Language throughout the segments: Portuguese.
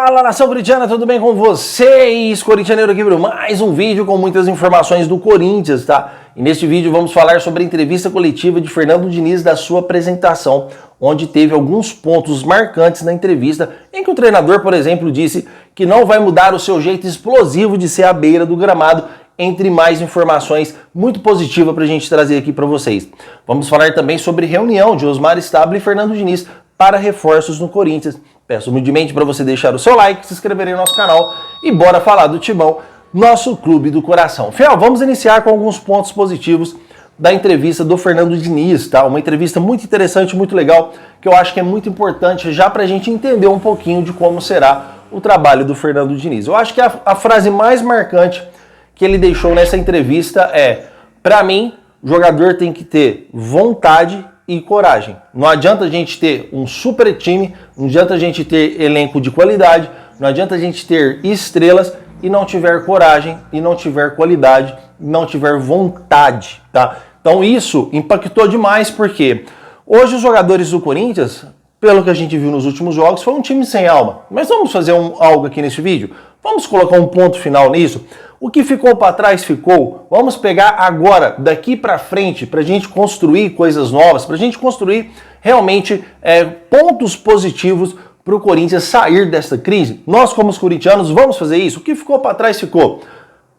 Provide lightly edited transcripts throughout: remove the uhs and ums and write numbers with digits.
Fala, nação corintiana, tudo bem com vocês? Corintianeiro aqui para mais um vídeo com muitas informações do Corinthians, tá? E neste vídeo vamos falar sobre a entrevista coletiva de Fernando Diniz da sua apresentação, onde teve alguns pontos marcantes na entrevista, em que o treinador, por exemplo, disse que não vai mudar o seu jeito explosivo de ser à beira do gramado, entre mais informações muito positivas para a gente trazer aqui para vocês. Vamos falar também sobre reunião de Osmar Stabile e Fernando Diniz para reforços no Corinthians. Peço humildemente para você deixar o seu like, se inscrever no nosso canal e bora falar do Timão, nosso clube do coração. Fiel, vamos iniciar com alguns pontos positivos da entrevista do Fernando Diniz, tá? Uma entrevista muito interessante, muito legal, que eu acho que é muito importante já para a gente entender um pouquinho de como será o trabalho do Fernando Diniz. Eu acho que a frase mais marcante que ele deixou nessa entrevista é: para mim, o jogador tem que ter vontade e coragem. Não adianta a gente ter um super time, não adianta a gente ter elenco de qualidade, não adianta a gente ter estrelas e não tiver coragem, e não tiver qualidade, e não tiver vontade, tá? Então isso impactou demais, porque hoje os jogadores do Corinthians, pelo que a gente viu nos últimos jogos, foi um time sem alma. Mas vamos fazer algo aqui nesse vídeo? Vamos colocar um ponto final nisso? O que ficou para trás ficou. Vamos pegar agora, daqui para frente, para a gente construir coisas novas, para a gente construir realmente pontos positivos para o Corinthians sair dessa crise. Nós, como os corintianos, vamos fazer isso. O que ficou para trás ficou.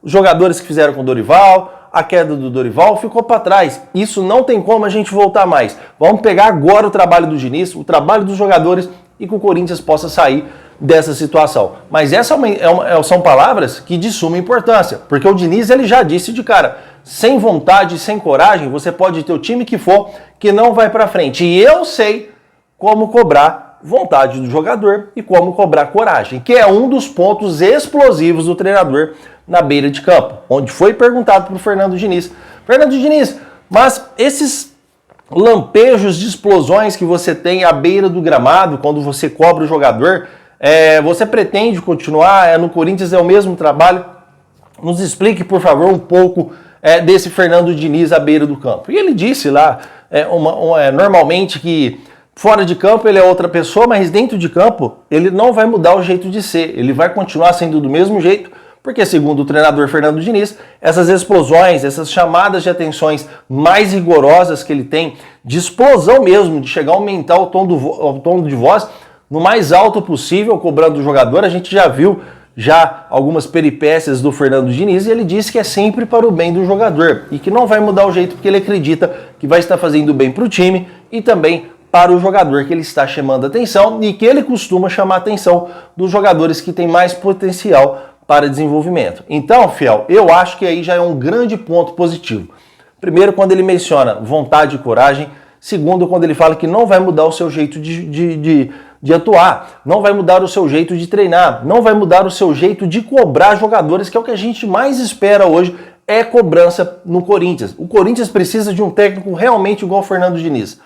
Os jogadores que fizeram com o Dorival, a queda do Dorival ficou para trás. Isso não tem como a gente voltar mais. Vamos pegar agora o trabalho do Diniz, o trabalho dos jogadores e que o Corinthians possa sair dessa situação. Mas são palavras que de suma importância, porque o Diniz ele já disse de cara, sem vontade, sem coragem, você pode ter o time que for, que não vai para frente. E eu sei como cobrar vontade do jogador e como cobrar coragem, que é um dos pontos explosivos do treinador na beira de campo, onde foi perguntado para o Fernando Diniz: Fernando Diniz, mas esses lampejos de explosões que você tem à beira do gramado, quando você cobra o jogador, você pretende continuar? No Corinthians é o mesmo trabalho? Nos explique, por favor, um pouco desse Fernando Diniz à beira do campo. E ele disse lá, normalmente, que fora de campo ele é outra pessoa, mas dentro de campo ele não vai mudar o jeito de ser. Ele vai continuar sendo do mesmo jeito, porque, segundo o treinador Fernando Diniz, essas explosões, essas chamadas de atenções mais rigorosas que ele tem, de explosão mesmo, de chegar a aumentar o tom de voz no mais alto possível, cobrando o jogador. A gente já viu algumas peripécias do Fernando Diniz e ele disse que é sempre para o bem do jogador e que não vai mudar o jeito porque ele acredita que vai estar fazendo bem para o time e também para o jogador que ele está chamando a atenção e que ele costuma chamar a atenção dos jogadores que têm mais potencial para desenvolvimento. Então, Fiel, eu acho que aí já é um grande ponto positivo. Primeiro, quando ele menciona vontade e coragem. Segundo, quando ele fala que não vai mudar o seu jeito de atuar, não vai mudar o seu jeito de treinar, não vai mudar o seu jeito de cobrar jogadores, que é o que a gente mais espera hoje, é cobrança no Corinthians. O Corinthians precisa de um técnico realmente igual o Fernando Diniz.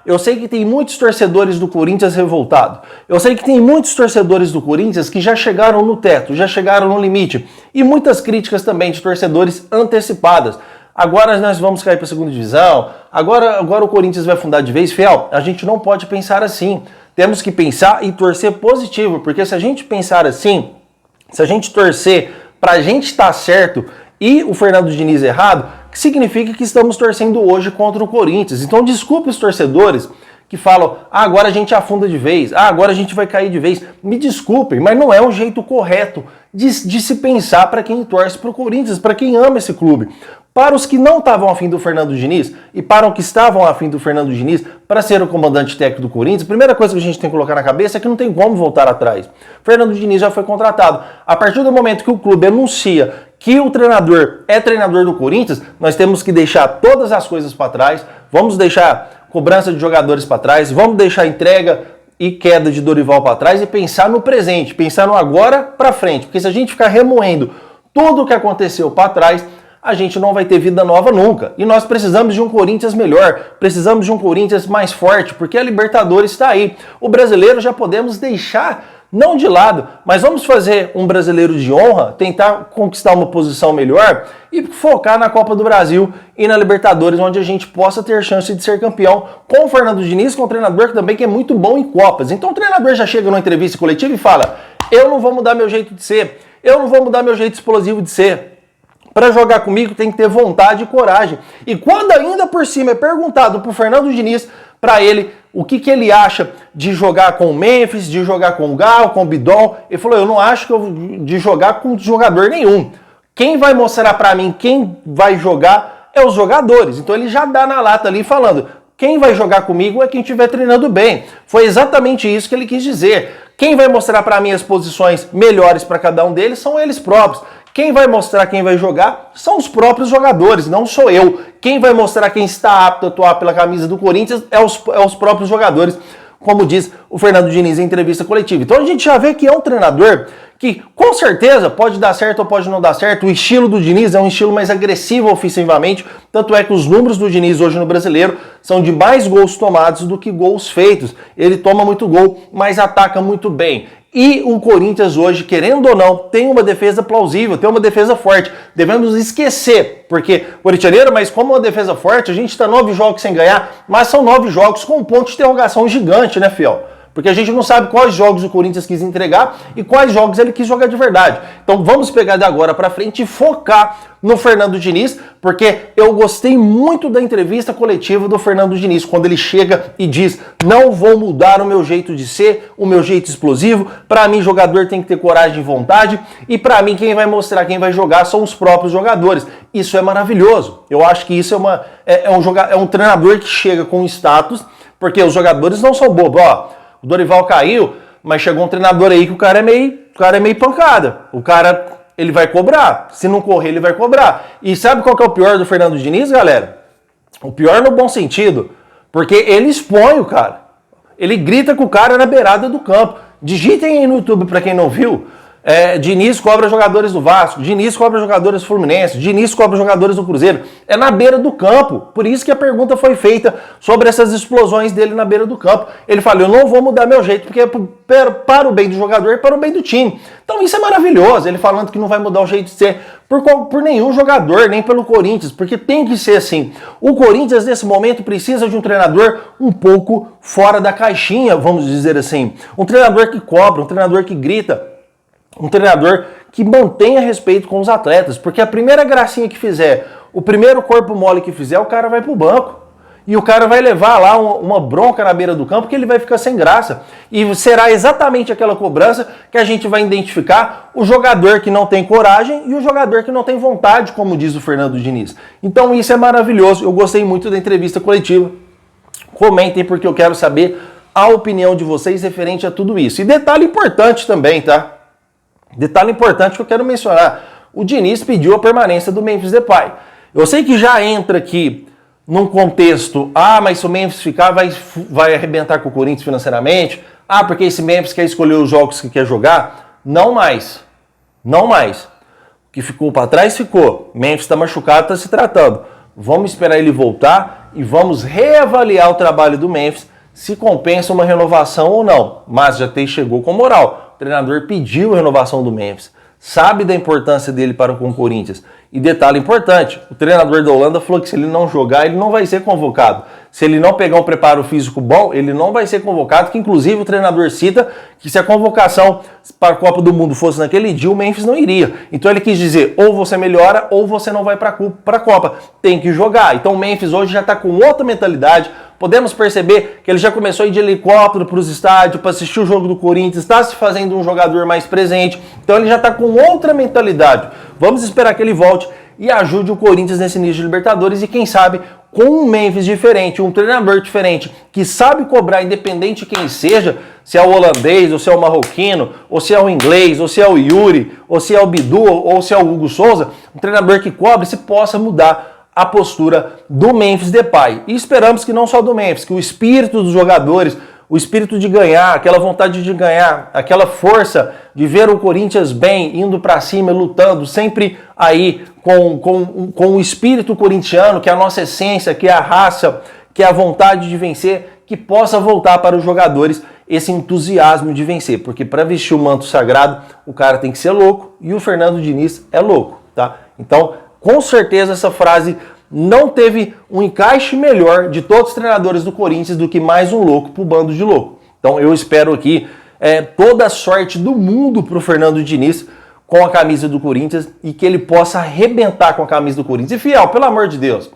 Eu sei que tem muitos torcedores do Corinthians revoltados. Eu sei que tem muitos torcedores do Corinthians que já chegaram no teto, já chegaram no limite. E muitas críticas também de torcedores antecipadas. Agora nós vamos cair para a segunda divisão, agora o Corinthians vai afundar de vez. Fiel, a gente não pode pensar assim. Temos que pensar e torcer positivo, porque se a gente pensar assim, se a gente torcer para a gente estar certo e o Fernando Diniz errado, que significa que estamos torcendo hoje contra o Corinthians. Então desculpe os torcedores que falam: agora a gente afunda de vez, agora a gente vai cair de vez. Me desculpem, mas não é um jeito correto de se pensar para quem torce para o Corinthians, para quem ama esse clube. Para os que não estavam afim do Fernando Diniz e para os que estavam afim do Fernando Diniz para ser o comandante técnico do Corinthians, a primeira coisa que a gente tem que colocar na cabeça é que não tem como voltar atrás. Fernando Diniz já foi contratado. A partir do momento que o clube anuncia que o treinador é treinador do Corinthians, nós temos que deixar todas as coisas para trás, vamos deixar cobrança de jogadores para trás, vamos deixar entrega e queda de Dorival para trás e pensar no presente, pensar no agora para frente, porque se a gente ficar remoendo tudo o que aconteceu para trás, a gente não vai ter vida nova nunca. E nós precisamos de um Corinthians melhor, precisamos de um Corinthians mais forte, porque a Libertadores está aí. O brasileiro já podemos deixar não de lado, mas vamos fazer um brasileiro de honra, tentar conquistar uma posição melhor e focar na Copa do Brasil e na Libertadores, onde a gente possa ter chance de ser campeão com o Fernando Diniz, com um treinador que também é muito bom em Copas. Então o treinador já chega numa entrevista coletiva e fala: eu não vou mudar meu jeito de ser, eu não vou mudar meu jeito explosivo de ser. Para jogar comigo tem que ter vontade e coragem. E quando ainda por cima é perguntado pro Fernando Diniz, para ele, o que ele acha de jogar com o Memphis, de jogar com o Gal, com o Bidon, ele falou: eu não acho que de jogar com jogador nenhum. Quem vai mostrar para mim quem vai jogar é os jogadores. Então ele já dá na lata ali falando: quem vai jogar comigo é quem estiver treinando bem. Foi exatamente isso que ele quis dizer. Quem vai mostrar para mim as posições melhores para cada um deles são eles próprios. Quem vai mostrar quem vai jogar são os próprios jogadores, não sou eu. Quem vai mostrar quem está apto a atuar pela camisa do Corinthians é os próprios jogadores, como diz o Fernando Diniz em entrevista coletiva. Então a gente já vê que é um treinador que com certeza pode dar certo ou pode não dar certo. O estilo do Diniz é um estilo mais agressivo ofensivamente, tanto é que os números do Diniz hoje no Brasileiro são de mais gols tomados do que gols feitos. Ele toma muito gol, mas ataca muito bem. E o Corinthians hoje, querendo ou não, tem uma defesa plausível, tem uma defesa forte. Devemos esquecer, porque corintianeiro, mas como uma defesa forte, a gente está 9 jogos sem ganhar, mas são 9 jogos com um ponto de interrogação gigante, né, fiel? Porque a gente não sabe quais jogos o Corinthians quis entregar e quais jogos ele quis jogar de verdade. Então vamos pegar de agora para frente e focar no Fernando Diniz, porque eu gostei muito da entrevista coletiva do Fernando Diniz, quando ele chega e diz: não vou mudar o meu jeito de ser, o meu jeito explosivo. Para mim, jogador tem que ter coragem e vontade, e para mim quem vai mostrar quem vai jogar são os próprios jogadores. Isso é maravilhoso. Eu acho que isso é um treinador que chega com status, porque os jogadores não são bobos. Ó, o Dorival caiu, mas chegou um treinador aí que o cara é meio pancada. O cara, ele vai cobrar. Se não correr, ele vai cobrar. E sabe qual que é o pior do Fernando Diniz, galera? O pior no bom sentido. Porque ele expõe o cara. Ele grita com o cara na beirada do campo. Digitem aí no YouTube para quem não viu. Diniz cobra jogadores do Vasco, Diniz cobra jogadores do Fluminense, Diniz cobra jogadores do Cruzeiro. É na beira do campo. Por isso que a pergunta foi feita sobre essas explosões dele na beira do campo. Ele falou: eu não vou mudar meu jeito, porque é para o bem do jogador e para o bem do time. Então isso é maravilhoso. Ele falando que não vai mudar o jeito de ser por nenhum jogador, nem pelo Corinthians, porque tem que ser assim. O Corinthians, nesse momento, precisa de um treinador um pouco fora da caixinha, vamos dizer assim. Um treinador que cobra, um treinador que grita, um treinador que mantenha respeito com os atletas, porque a primeira gracinha que fizer, o primeiro corpo mole que fizer, o cara vai pro banco. E o cara vai levar lá uma bronca na beira do campo, que ele vai ficar sem graça. E será exatamente aquela cobrança que a gente vai identificar o jogador que não tem coragem e o jogador que não tem vontade, como diz o Fernando Diniz. Então isso é maravilhoso. Eu gostei muito da entrevista coletiva. Comentem, porque eu quero saber a opinião de vocês referente a tudo isso. E detalhe importante também, tá? Detalhe importante que eu quero mencionar: o Diniz pediu a permanência do Memphis Depay. Eu sei que já entra aqui num contexto: mas se o Memphis ficar, vai arrebentar com o Corinthians financeiramente. Porque esse Memphis quer escolher os jogos que quer jogar. Não mais. Não mais. O que ficou para trás, ficou. Memphis está machucado, está se tratando. Vamos esperar ele voltar e vamos reavaliar o trabalho do Memphis, se compensa uma renovação ou não. Mas já chegou com moral. O treinador pediu a renovação do Memphis, sabe da importância dele para com o Corinthians. E detalhe importante: o treinador da Holanda falou que se ele não jogar, ele não vai ser convocado. Se ele não pegar um preparo físico bom, ele não vai ser convocado, que inclusive o treinador cita que se a convocação para a Copa do Mundo fosse naquele dia, o Memphis não iria. Então ele quis dizer: ou você melhora, ou você não vai para a Copa. Tem que jogar. Então o Memphis hoje já está com outra mentalidade. Podemos perceber que ele já começou a ir de helicóptero para os estádios para assistir o jogo do Corinthians, está se fazendo um jogador mais presente. Então ele já está com outra mentalidade. Vamos esperar que ele volte e ajude o Corinthians nesse início de Libertadores e quem sabe com um Memphis diferente, um treinador diferente, que sabe cobrar independente de quem seja, se é o holandês, ou se é o marroquino, ou se é o inglês, ou se é o Yuri, ou se é o Bidu, ou se é o Hugo Souza, um treinador que cobre se possa mudar a postura do Memphis Depay. E esperamos que não só do Memphis, que o espírito dos jogadores, o espírito de ganhar, aquela vontade de ganhar, aquela força de ver o Corinthians bem, indo para cima, lutando, sempre aí com o espírito corintiano, que é a nossa essência, que é a raça, que é a vontade de vencer, que possa voltar para os jogadores esse entusiasmo de vencer, porque para vestir o manto sagrado, o cara tem que ser louco e o Fernando Diniz é louco, tá? Então, com certeza essa frase não teve um encaixe melhor de todos os treinadores do Corinthians do que mais um louco pro bando de louco. Então, eu espero aqui toda a sorte do mundo pro Fernando Diniz com a camisa do Corinthians e que ele possa arrebentar com a camisa do Corinthians. E fiel, pelo amor de Deus,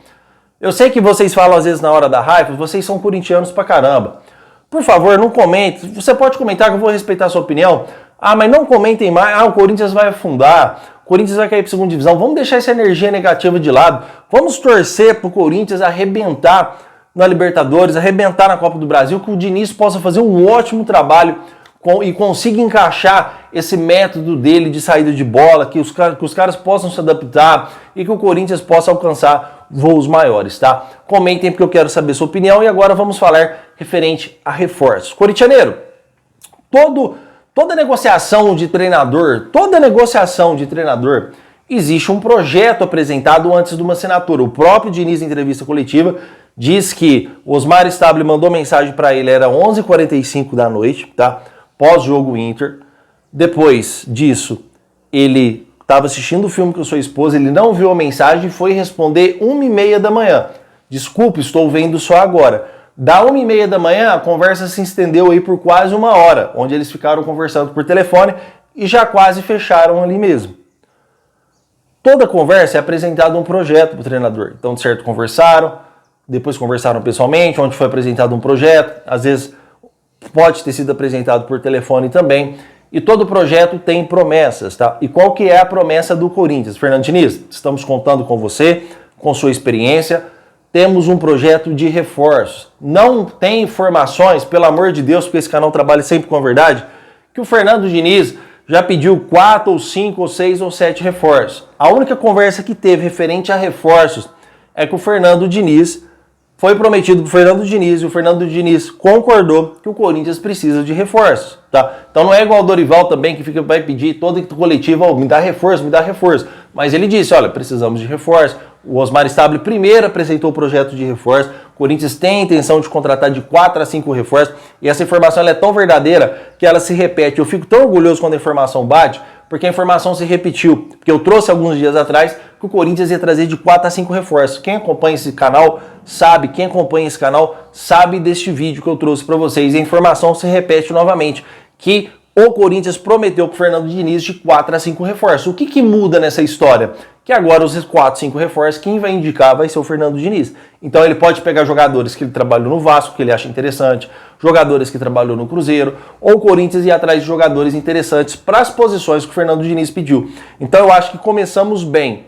eu sei que vocês falam às vezes na hora da raiva, vocês são corintianos pra caramba. Por favor, não comente. Você pode comentar que eu vou respeitar a sua opinião. Mas não comentem mais. O Corinthians vai afundar. O Corinthians vai cair para a segunda divisão. Vamos deixar essa energia negativa de lado. Vamos torcer para o Corinthians arrebentar na Libertadores, arrebentar na Copa do Brasil, que o Diniz possa fazer um ótimo trabalho e consiga encaixar esse método dele de saída de bola, que os caras possam se adaptar e que o Corinthians possa alcançar voos maiores, tá? Comentem porque eu quero saber sua opinião e agora vamos falar referente a reforços. Corintianeiro, toda negociação de treinador, existe um projeto apresentado antes de uma assinatura. O próprio Diniz, em entrevista coletiva, diz que o Osmar Stable mandou mensagem para ele, era 11h45 da noite, tá? Pós-jogo Inter. Depois disso, ele estava assistindo o filme com sua esposa, ele não viu a mensagem e foi responder 1h30 da manhã. Desculpe, estou vendo só agora. Da 1h30 da manhã, a conversa se estendeu aí por quase 1 hora, onde eles ficaram conversando por telefone e já quase fecharam ali mesmo. Toda conversa é apresentado um projeto para o treinador. Então, de certo, conversaram, depois conversaram pessoalmente, onde foi apresentado um projeto, às vezes pode ter sido apresentado por telefone também. E todo projeto tem promessas, tá? E qual que é a promessa do Corinthians? Fernando Diniz, estamos contando com você, com sua experiência. Temos um projeto de reforços. Não tem informações, pelo amor de Deus, porque esse canal trabalha sempre com a verdade, que o Fernando Diniz já pediu 4 ou 5 ou 6 ou 7 reforços. A única conversa que teve referente a reforços é que o Fernando Diniz foi prometido para o Fernando Diniz e o Fernando Diniz concordou que o Corinthians precisa de reforços, tá? Então não é igual o Dorival também que vai pedir toda coletiva, me dá reforço, me dá reforço. Mas ele disse, olha, precisamos de reforço. O Osmar Stable primeiro apresentou o projeto de reforço. O Corinthians tem a intenção de contratar de 4 a 5 reforços. E essa informação ela é tão verdadeira que ela se repete. Eu fico tão orgulhoso quando a informação bate, porque a informação se repetiu. Porque eu trouxe alguns dias atrás que o Corinthians ia trazer de 4 a 5 reforços. Quem acompanha esse canal sabe, deste vídeo que eu trouxe para vocês. E a informação se repete novamente, que o Corinthians prometeu para o Fernando Diniz de 4 a 5 reforços. O que muda nessa história? Que agora os 4, 5 reforços, quem vai indicar vai ser o Fernando Diniz. Então ele pode pegar jogadores que ele trabalhou no Vasco, que ele acha interessante, jogadores que trabalhou no Cruzeiro, ou o Corinthians ir atrás de jogadores interessantes para as posições que o Fernando Diniz pediu. Então eu acho que começamos bem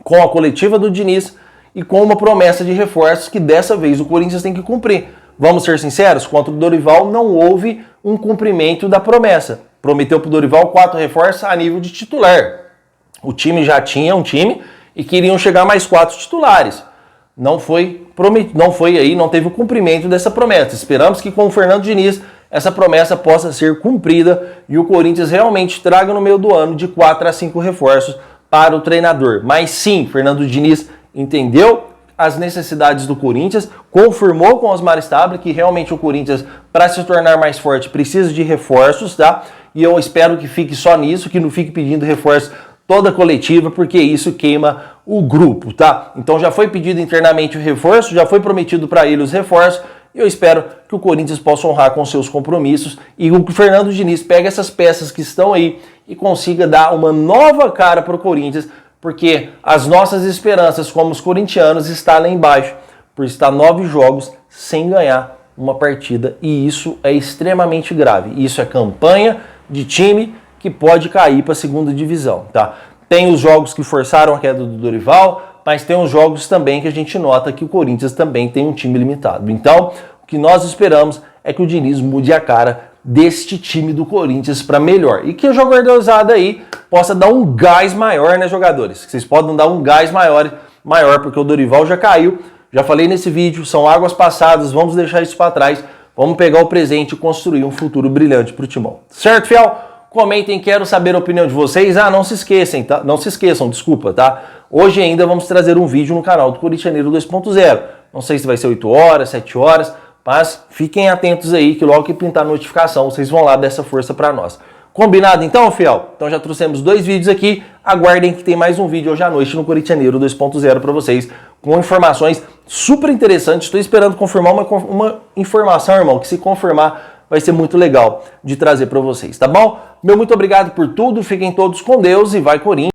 com a coletiva do Diniz e com uma promessa de reforços que dessa vez o Corinthians tem que cumprir. Vamos ser sinceros, contra o Dorival não houve um cumprimento da promessa. Prometeu para o Dorival 4 reforços a nível de titular. O time já tinha um time e queriam chegar mais 4 titulares. Não teve o cumprimento dessa promessa. Esperamos que com o Fernando Diniz essa promessa possa ser cumprida e o Corinthians realmente traga no meio do ano de 4 a 5 reforços para o treinador. Mas sim, Fernando Diniz entendeu as necessidades do Corinthians, confirmou com o Osmar Stable que realmente o Corinthians, para se tornar mais forte, precisa de reforços, tá? E eu espero que fique só nisso, que não fique pedindo reforço toda a coletiva, porque isso queima o grupo, tá? Então já foi pedido internamente o reforço, já foi prometido para ele os reforços, e eu espero que o Corinthians possa honrar com seus compromissos e o Fernando Diniz pegue essas peças que estão aí e consiga dar uma nova cara para o Corinthians, porque as nossas esperanças como os corintianos estão lá embaixo, por estar 9 jogos sem ganhar uma partida, e isso é extremamente grave. Isso é campanha de time que pode cair para a segunda divisão, tá? Tem os jogos que forçaram a queda do Dorival, mas tem os jogos também que a gente nota que o Corinthians também tem um time limitado. Então, o que nós esperamos é que o Diniz mude a cara deste time do Corinthians para melhor. E que o jogador aí possa dar um gás maior, né, jogadores? Que vocês podem dar um gás maior, porque o Dorival já caiu. Já falei nesse vídeo, são águas passadas, vamos deixar isso para trás. Vamos pegar o presente e construir um futuro brilhante para o Timão. Certo, fiel? Comentem, quero saber a opinião de vocês. Não se esqueçam, tá? Não se esqueçam, desculpa, tá? Hoje ainda vamos trazer um vídeo no canal do Corintianeiro 2.0. Não sei se vai ser 8 horas, 7 horas, Mas fiquem atentos aí que logo que pintar a notificação, vocês vão lá dar essa força para nós. Combinado então, fiel? Então já trouxemos 2 vídeos aqui. Aguardem que tem mais um vídeo hoje à noite no Corintianeiro 2.0 para vocês, com informações super interessantes. Estou esperando confirmar uma informação, irmão, que se confirmar vai ser muito legal de trazer para vocês, tá bom? Meu muito obrigado por tudo. Fiquem todos com Deus e vai Corinthians!